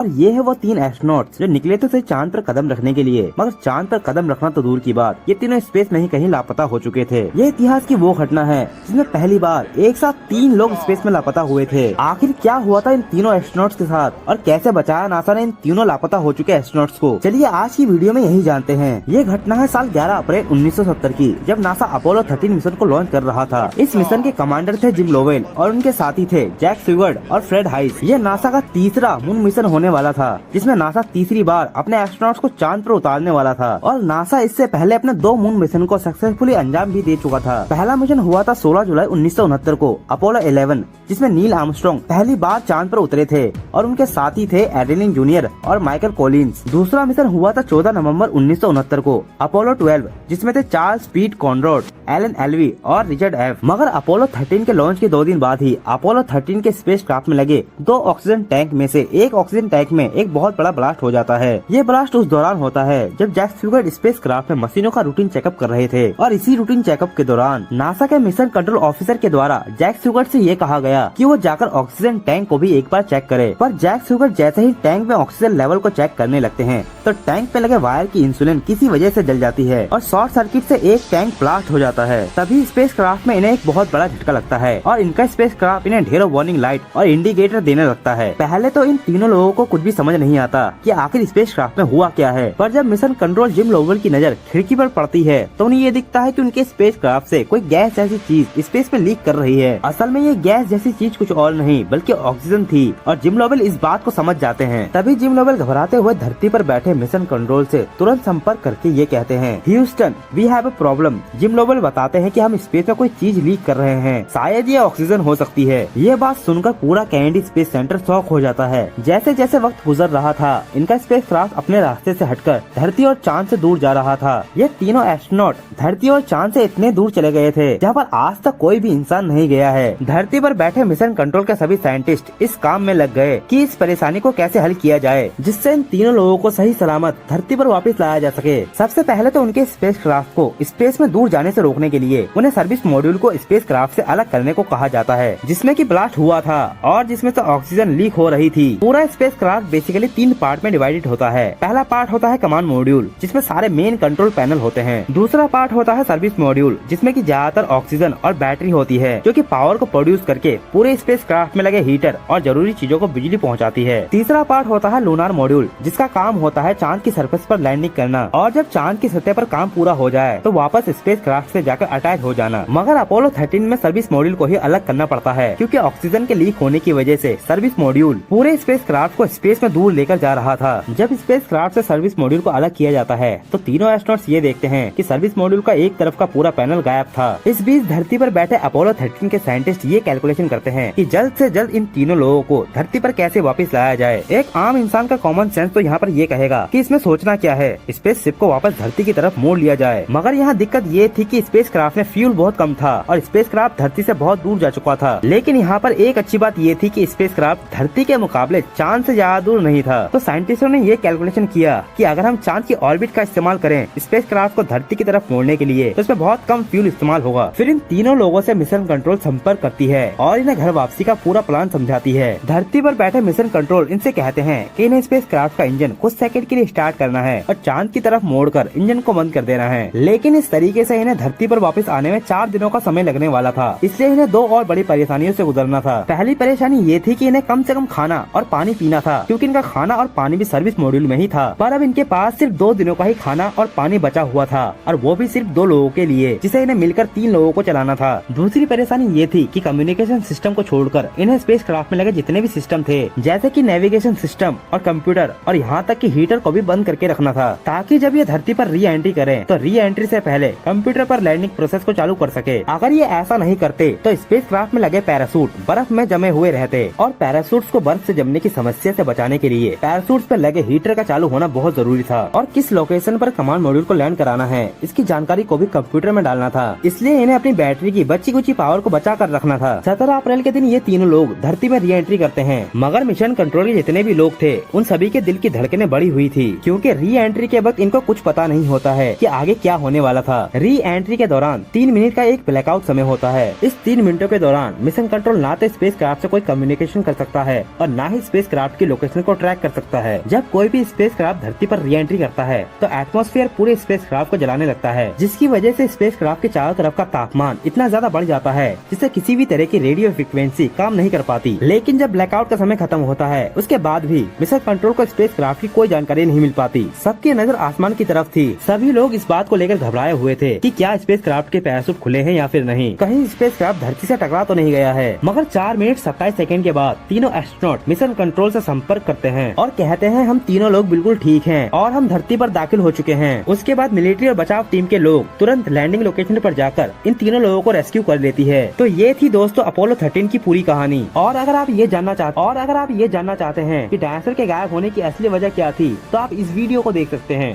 और ये है वो 3 एस्ट्रोनॉट्स जो निकले थे चांद पर कदम रखने के लिए, मगर चांद पर कदम रखना तो दूर की बात, ये तीनों स्पेस में ही कहीं लापता हो चुके थे। ये इतिहास की वो घटना है जिसमें पहली बार एक साथ 3 लोग स्पेस में लापता हुए थे। आखिर क्या हुआ था इन तीनों एस्ट्रोनॉट्स के साथ और कैसे बचाया नासा ने इन तीनों लापता हो चुके एस्ट्रोनॉट्स को, चलिए आज की वीडियो में यही जानते हैं। ये घटना है साल 11 अप्रैल 1970 की, जब नासा अपोलो 13 मिशन को लॉन्च कर रहा था। इस मिशन के कमांडर थे जिम लोवेल और उनके साथी थे जैक स्टीवर्ट और फ्रेड हाइस। ये नासा का तीसरा मून मिशन होने वाला था, जिसमें नासा तीसरी बार अपने एस्ट्रोनॉट्स को चांद पर उतारने वाला था। और नासा इससे पहले अपने 2 मून मिशन को सक्सेसफुली अंजाम भी दे चुका था। पहला मिशन हुआ था 16 जुलाई 1969 को, अपोलो 11, जिसमें नील आर्मस्ट्रांग पहली बार चांद पर उतरे थे और उनके साथी थे एड्रिन जूनियर और माइकल कॉलिंस। दूसरा मिशन हुआ था 14 नवंबर 1969 को, अपोलो 12, जिसमें थे चार्ल्स पीट कॉनरॉड, एलन एल्वी और रिचर्ड एफ। मगर अपोलो 13 के लॉन्च के 2 दिन बाद ही अपोलो 13 के स्पेस क्राफ्ट में लगे 2 ऑक्सीजन टैंक में से एक ऑक्सीजन टैंक में एक बहुत बड़ा ब्लास्ट हो जाता है। ये ब्लास्ट उस दौरान होता है जब जैक स्टीवर्ट स्पेस क्राफ्ट में मशीनों का रूटीन चेकअप कर रहे थे और इसी रूटीन चेकअप के दौरान नासा के मिशन कंट्रोल ऑफिसर के द्वारा जैक स्टीवर्ट से ये कहा गया कि वो जाकर ऑक्सीजन टैंक को भी एक बार चेक करे। पर जैक स्टीवर्ट जैसे ही टैंक में ऑक्सीजन लेवल को चेक करने लगते हैं तो टैंक पे लगे वायर की इंसुलिन किसी वजह से जल जाती है और शॉर्ट सर्किट से एक टैंक ब्लास्ट हो जाता है। तभी स्पेस क्राफ्ट में इन्हें एक बहुत बड़ा झटका लगता है और इनका स्पेस क्राफ्ट इन्हें ढेरों वार्निंग लाइट और इंडिकेटर देने लगता है। पहले तो इन तीनों लोगों को कुछ भी समझ नहीं आता कि आखिर स्पेस क्राफ्ट में हुआ क्या है, पर जब मिशन कंट्रोल जिम लोवेल की नजर खिड़की पर पड़ती है तो उन्हें ये दिखता है कि उनके स्पेस क्राफ्ट से कोई गैस जैसी चीज स्पेस में लीक कर रही है। असल में ये गैस जैसी चीज कुछ और नहीं बल्कि ऑक्सीजन थी और जिम लोवेल इस बात को समझ जाते हैं। तभी जिम लोवेल घबराते हुए धरती पर बैठे मिशन कंट्रोल से तुरंत संपर्क करके ये कहते हैं, Houston we have a problem. Jim Lovell बताते हैं कि हम स्पेस में कोई चीज लीक कर रहे हैं, शायद ये ऑक्सीजन हो सकती है। ये बात सुनकर पूरा कैनेडी स्पेस सेंटर शॉक हो जाता है। जैसे जैसे वक्त गुजर रहा था इनका स्पेस क्राफ्ट अपने रास्ते से हटकर धरती और चांद से दूर जा रहा था। ये तीनों एस्ट्रोनॉट धरती और चांद से इतने दूर चले गए थे जहाँ पर आज तक कोई भी इंसान नहीं गया है। धरती पर बैठे मिशन कंट्रोल के सभी साइंटिस्ट इस काम में लग गए कि इस परेशानी को कैसे हल किया जाए जिससे इन तीनों लोगों को सही सलामत धरती पर वापस लाया जा सके। सबसे पहले तो उनके स्पेस क्राफ्ट को स्पेस में दूर जाने से रोकने के लिए उन्हें सर्विस मॉड्यूल को स्पेस क्राफ्ट से अलग करने को कहा जाता है, जिसमें कि ब्लास्ट हुआ था और जिसमें से ऑक्सीजन लीक हो रही थी। पूरा स्पेस क्राफ्ट बेसिकली 3 पार्ट में डिवाइडेड होता है। पहला पार्ट होता है कमांड मॉड्यूल, जिसमें सारे मेन कंट्रोल पैनल होते हैं। दूसरा पार्ट होता है सर्विस मॉड्यूल, जिसमें कि ज्यादातर ऑक्सीजन और बैटरी होती है जो कि पावर को प्रोड्यूस करके पूरे स्पेस क्राफ्ट में लगे हीटर और जरूरी चीजों को बिजली पहुंचाती है। तीसरा पार्ट होता है लूनार मॉड्यूल, जिसका काम होता है चांद की सरफेस पर लैंडिंग करना और जब चांद की सतह पर काम पूरा हो जाए तो वापस स्पेस क्राफ्ट से जाकर अटैच हो जाना। मगर अपोलो 13 में सर्विस मॉड्यूल को ही अलग करना पड़ता है क्योंकि ऑक्सीजन के लीक होने की वजह से सर्विस मॉड्यूल पूरे स्पेस क्राफ्ट को स्पेस में दूर लेकर जा रहा था। जब स्पेस क्राफ्ट से सर्विस मॉड्यूल को अलग किया जाता है तो तीनों एस्ट्रोनॉट्स ये देखते हैं कि सर्विस मॉड्यूल का एक तरफ का पूरा पैनल गायब था। इस बीच धरती पर बैठे अपोलो 13 के साइंटिस्ट ये कैलकुलेशन करते हैं कि जल्द से जल्द इन तीनों लोगों को धरती पर कैसे वापस लाया जाए। एक आम इंसान का कॉमन सेंस तो यहाँ पर ये कहेगा कि इसमें सोचना क्या है, स्पेस शिप को वापस धरती की तरफ मोड़ लिया जाए। मगर यहाँ दिक्कत ये थी कि स्पेस क्राफ्ट में फ्यूल बहुत कम था और स्पेस क्राफ्ट धरती से बहुत दूर जा चुका था। लेकिन यहाँ पर एक अच्छी बात ये थी कि स्पेस क्राफ्ट धरती के मुकाबले चांद से ज्यादा दूर नहीं था। तो साइंटिस्टों ने ये कैलकुलेशन किया कि अगर हम चांद की ऑर्बिट का इस्तेमाल करें स्पेस क्राफ्ट को धरती की तरफ मोड़ने के लिए तो इसमें बहुत कम फ्यूल इस्तेमाल होगा। फिर इन तीनों लोगों से मिशन कंट्रोल संपर्क करती है और इन्हें घर वापसी का पूरा प्लान समझाती है। धरती पर बैठे मिशन कंट्रोल इनसे कहते हैं कि इन्हें स्पेस क्राफ्ट का इंजन कुछ सेकंड के लिए स्टार्ट करना है और चांद की तरफ मोड़कर इंजन को बंद कर देना है। लेकिन इस तरीके से इन्हें धरती पर वापस आने में 4 दिनों का समय लगने वाला था, इसलिए इन्हें 2 और बड़ी परेशानियों से गुजरना था। पहली परेशानी ये थी कि इन्हें कम से कम खाना और पानी पीना था क्योंकि इनका खाना और पानी भी सर्विस मॉड्यूल में ही था। पर अब इनके पास सिर्फ 2 दिनों का ही खाना और पानी बचा हुआ था और वो भी सिर्फ 2 लोगों के लिए, जिसे इन्हें मिलकर 3 लोगों को चलाना था। दूसरी परेशानी ये थी कि कम्युनिकेशन सिस्टम को छोड़कर इन्हें स्पेस क्राफ्ट में लगे जितने भी सिस्टम थे जैसे कि नेविगेशन सिस्टम और कंप्यूटर और यहाँ तक कि हीटर को भी बंद करके रखना था, ताकि जब ये धरती पर री एंट्री करें तो री एंट्री से पहले कंप्यूटर पर लैंडिंग प्रोसेस को चालू कर सके। अगर ये ऐसा नहीं करते तो स्पेस क्राफ्ट में लगे पैरासूट बर्फ में जमे हुए रहते और पैरासूट्स को बर्फ से जमने की समस्या से बचाने के लिए पैरासूट्स पर लगे हीटर का चालू होना बहुत जरूरी था और किस लोकेशन पर कमांड मॉड्यूल को लैंड कराना है इसकी जानकारी को भी कंप्यूटर में डालना था। इसलिए इन्हें अपनी बैटरी की बची कुची पावर को बचा कर रखना था। 17 अप्रैल के दिन ये तीनों लोग धरती में री एंट्री करते हैं, मगर मिशन कंट्रोल के जितने भी लोग थे उन सभी के दिल की धड़कनें बढ़ी हुई थी क्योंकि री एंट्री के वक्त इनको कुछ पता नहीं होता है कि आगे क्या होने वाला था। री एंट्री के दौरान 3 मिनट का एक ब्लैकआउट समय होता है। इस 3 मिनटों के दौरान मिशन कंट्रोल ना तो स्पेस क्राफ्ट से कोई कम्युनिकेशन कर सकता है और ना ही स्पेस क्राफ्ट की लोकेशन को ट्रैक कर सकता है। जब कोई भी स्पेस क्राफ्ट धरती पर री एंट्री करता है तो एटमॉस्फेयर पूरे स्पेस क्राफ्ट को जलाने लगता है, जिसकी वजह से स्पेस क्राफ्ट के चारों तरफ का तापमान इतना ज्यादा बढ़ जाता है जिससे किसी भी तरह की रेडियो फ्रिक्वेंसी काम नहीं कर पाती। लेकिन जब ब्लैकआउट का समय खत्म होता है उसके बाद भी मिशन कंट्रोल को स्पेस क्राफ्ट की कोई जानकारी नहीं मिल पाती। सबकी नजर आसमान की तरफ थी। सभी लोग इस बात को लेकर घबराए हुए थे कि क्या स्पेस क्राफ्ट के पैराशूट खुले हैं या फिर नहीं, कहीं स्पेस क्राफ्ट धरती से टकरा तो नहीं गया है। मगर 4 मिनट 27 सेकंड के बाद तीनों एस्ट्रोनॉट मिशन कंट्रोल से संपर्क करते हैं और कहते हैं हम तीनों लोग बिल्कुल ठीक हैं और हम धरती पर दाखिल हो चुके हैं। उसके बाद मिलिट्री और बचाव टीम के लोग तुरंत लैंडिंग लोकेशन पर जाकर इन तीनों लोगों को रेस्क्यू कर लेती है। तो ये थी दोस्तों अपोलो 13 की पूरी कहानी। और अगर आप ये जानना चाहते हैं कि डायनासोर के गायब होने की असली वजह क्या थी तो आप इस वीडियो को देख सकते हैं।